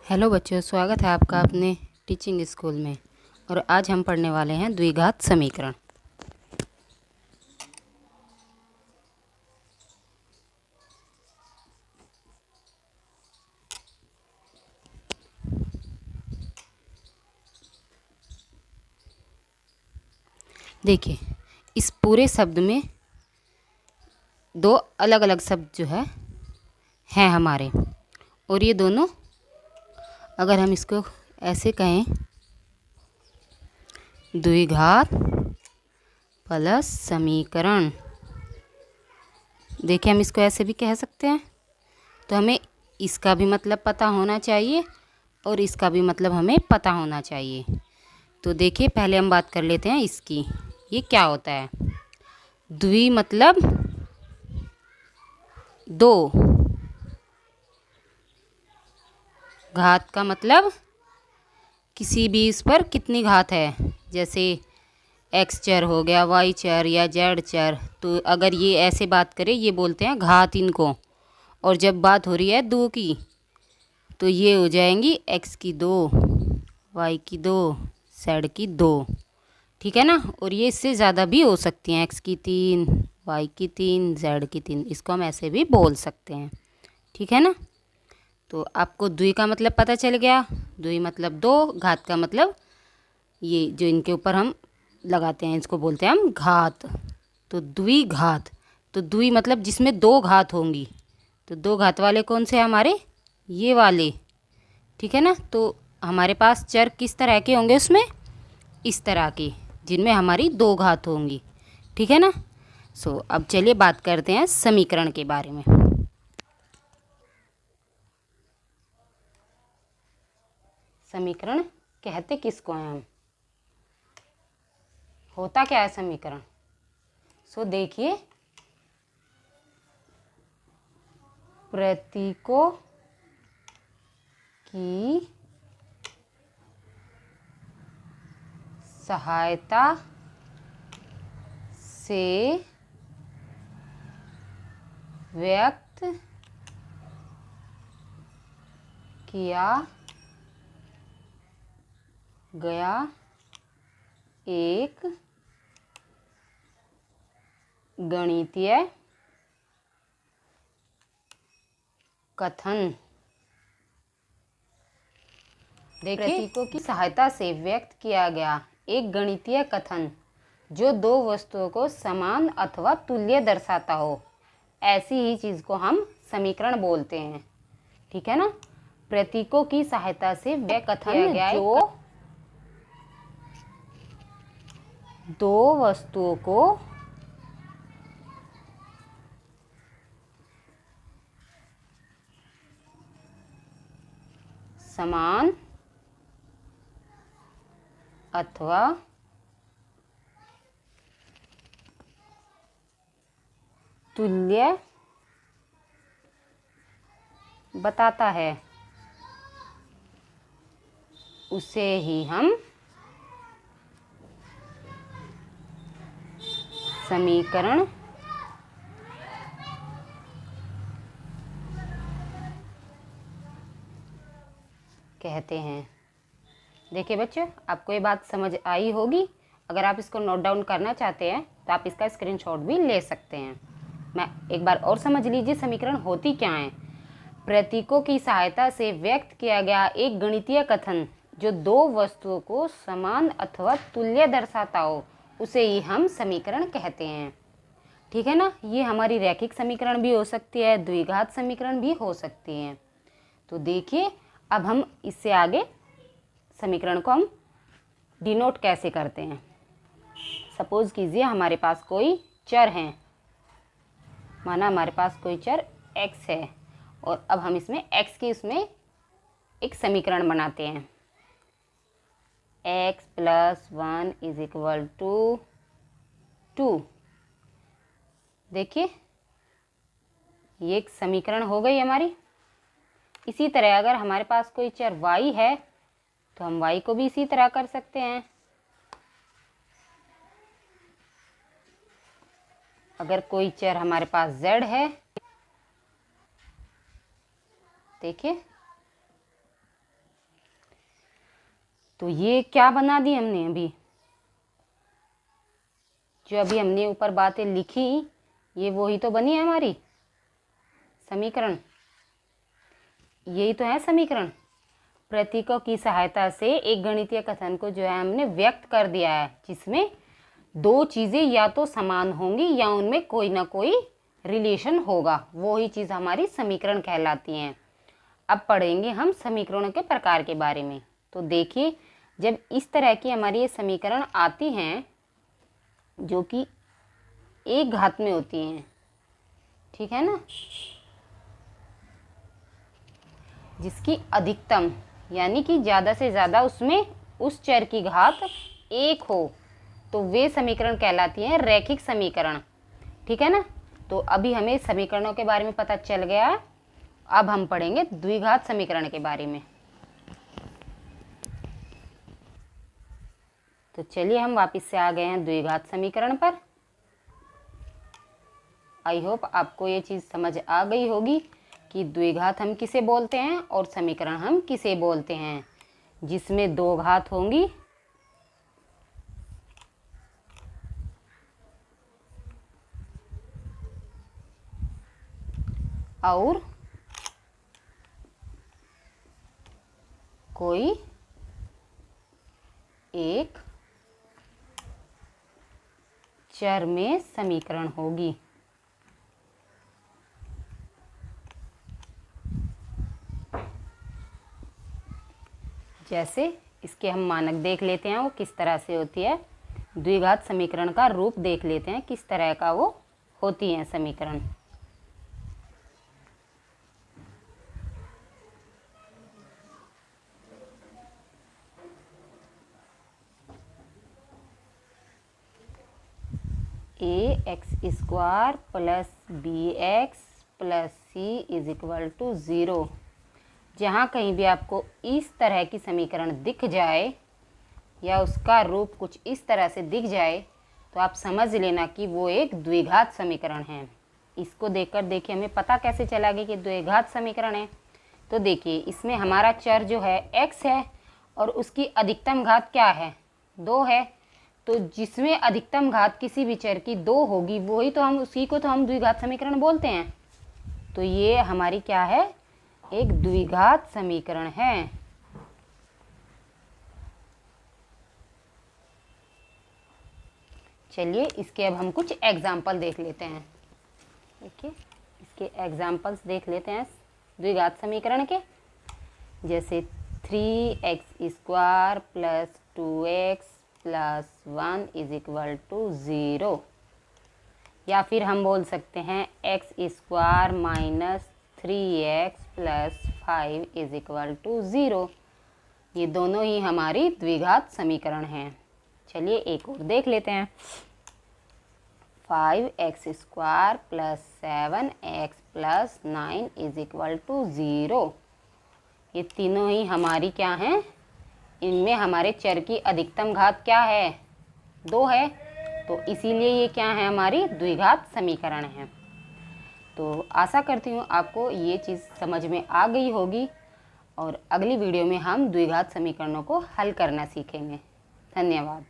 Hello बच्चों, स्वागत है आपका अपने टीचिंग स्कूल में। और आज हम पढ़ने वाले हैं द्विघात समीकरण। देखिए, इस पूरे शब्द में दो अलग अलग शब्द जो हैं हमारे, और ये दोनों अगर हम इसको ऐसे कहें, द्विघात प्लस समीकरण। देखिए, हम इसको ऐसे भी कह सकते हैं। तो हमें इसका भी मतलब पता होना चाहिए और इसका भी मतलब हमें पता होना चाहिए। तो देखिए, पहले हम बात कर लेते हैं इसकी। ये क्या होता है? द्वि मतलब दो, घात का मतलब किसी भी इस पर कितनी घात है, जैसे एक्स चर हो गया, वाई चर या जेड चर। तो अगर ये ऐसे बात करें, ये बोलते हैं घात इनको। और जब बात हो रही है दो की, तो ये हो जाएंगी एक्स की दो, वाई की दो, जेड की दो। ठीक है ना। और ये इससे ज़्यादा भी हो सकती हैं, एक्स की तीन, वाई की तीन, जेड की तीन। इसको हम ऐसे भी बोल सकते हैं। ठीक है ना। तो आपको द्वि का मतलब पता चल गया। द्वि मतलब दो, घात का मतलब ये जो इनके ऊपर हम लगाते हैं, इसको बोलते हैं हम घात। तो द्विघात, तो द्वि मतलब जिसमें दो घात होंगी। तो दो घात वाले कौन से हैं हमारे? ये वाले। ठीक है ना। तो हमारे पास चर किस तरह के होंगे उसमें? इस तरह के, जिनमें हमारी दो घात होंगी। ठीक है ना। अब चलिए बात करते हैं समीकरण के बारे में। समीकरण कहते किसको हैं हम? होता क्या है समीकरण? देखिए, प्रतीकों की सहायता से व्यक्त किया गया एक गणितीय कथन। देखिए, प्रतीकों की सहायता से व्यक्त किया गया एक गणितीय कथन जो दो वस्तुओं को समान अथवा तुल्य दर्शाता हो, ऐसी ही चीज को हम समीकरण बोलते हैं। ठीक है ना। प्रतीकों की सहायता से व्यक्त किया गया जो दो वस्तुओं को समान अथवा तुल्य बताता है, उसे ही हम समीकरण कहते हैं। देखिए बच्चों, आपको ये बात समझ आई होगी। अगर आप इसको नोट डाउन करना चाहते हैं तो आप इसका स्क्रीनशॉट भी ले सकते हैं। मैं एक बार और समझ लीजिए समीकरण होती क्या है। प्रतीकों की सहायता से व्यक्त किया गया एक गणितीय कथन जो दो वस्तुओं को समान अथवा तुल्य दर्शाता हो, उसे ही हम समीकरण कहते हैं। ठीक है ना। ये हमारी रैखिक समीकरण भी हो सकती है, द्विघात समीकरण भी हो सकती है। तो देखिए, अब हम इससे आगे समीकरण को हम डिनोट कैसे करते हैं। सपोज कीजिए हमारे पास कोई चर है, माना हमारे पास कोई चर x है, और अब हम इसमें x की उसमें एक समीकरण बनाते हैं। x + 1 = 2। देखिए, ये एक समीकरण हो गई हमारी। इसी तरह अगर हमारे पास कोई चर y है तो हम y को भी इसी तरह कर सकते हैं। अगर कोई चर हमारे पास z है, देखिए तो ये क्या बना दी हमने अभी, जो अभी हमने ऊपर बातें लिखी, ये वही तो बनी है हमारी समीकरण। यही तो है समीकरण। प्रतीकों की सहायता से एक गणितीय कथन को जो है हमने व्यक्त कर दिया है, जिसमें दो चीज़ें या तो समान होंगी या उनमें कोई ना कोई रिलेशन होगा, वो ही चीज़ हमारी समीकरण कहलाती हैं। अब पढ़ेंगे हम समीकरणों के प्रकार के बारे में। तो देखिए, जब इस तरह की हमारी ये समीकरण आती हैं जो कि एक घात में होती हैं, ठीक है ना, जिसकी अधिकतम यानी कि ज़्यादा से ज़्यादा उसमें उस चर की घात एक हो, तो वे समीकरण कहलाती हैं रैखिक समीकरण, ठीक है ना। तो अभी हमें समीकरणों के बारे में पता चल गया। अब हम पढ़ेंगे द्विघात समीकरण के बारे में। तो चलिए हम वापस से आ गए हैं द्विघात समीकरण पर। आई होप आपको ये चीज़ समझ आ गई होगी कि द्विघात हम किसे बोलते हैं और समीकरण हम किसे बोलते हैं, जिसमें दो घात होंगी और कोई एक चर में समीकरण होगी। जैसे इसके हम मानक देख लेते हैं वो किस तरह से होती है, द्विघात समीकरण का रूप देख लेते हैं किस तरह का वो होती है समीकरण। A x square plus b x plus c is equal to 0। जहाँ कहीं भी आपको इस तरह की समीकरण दिख जाए या उसका रूप कुछ इस तरह से दिख जाए तो आप समझ लेना कि वो एक द्विघात समीकरण है। इसको देखकर देखिए हमें पता कैसे चला गया कि द्विघात समीकरण है। तो देखिए इसमें हमारा चर जो है x है और उसकी अधिकतम घात क्या है, 2 है। तो जिसमें अधिकतम घात किसी भी चर की 2 होगी वही तो हम उसी को तो हम द्विघात समीकरण बोलते हैं। तो ये हमारी क्या है, एक द्विघात समीकरण है। चलिए इसके अब हम कुछ एग्जाम्पल देख लेते हैं। देखिए इसके एग्जाम्पल्स देख लेते हैं द्विघात समीकरण के। जैसे 3x square plus 2x plus 1 is equal to 0, या फिर हम बोल सकते हैं x square minus 3x plus 5 is equal to 0। ये दोनों ही हमारी द्विघात समीकरण हैं। चलिए एक और देख लेते हैं। 5x square plus 7x plus 9 is equal to 0। ये तीनों ही हमारी क्या हैं, इनमें हमारे चर की अधिकतम घात क्या है, 2 है। तो इसीलिए ये क्या है, हमारी द्विघात समीकरण है। तो आशा करती हूँ आपको ये चीज़ समझ में आ गई होगी और अगली वीडियो में हम द्विघात समीकरणों को हल करना सीखेंगे। धन्यवाद।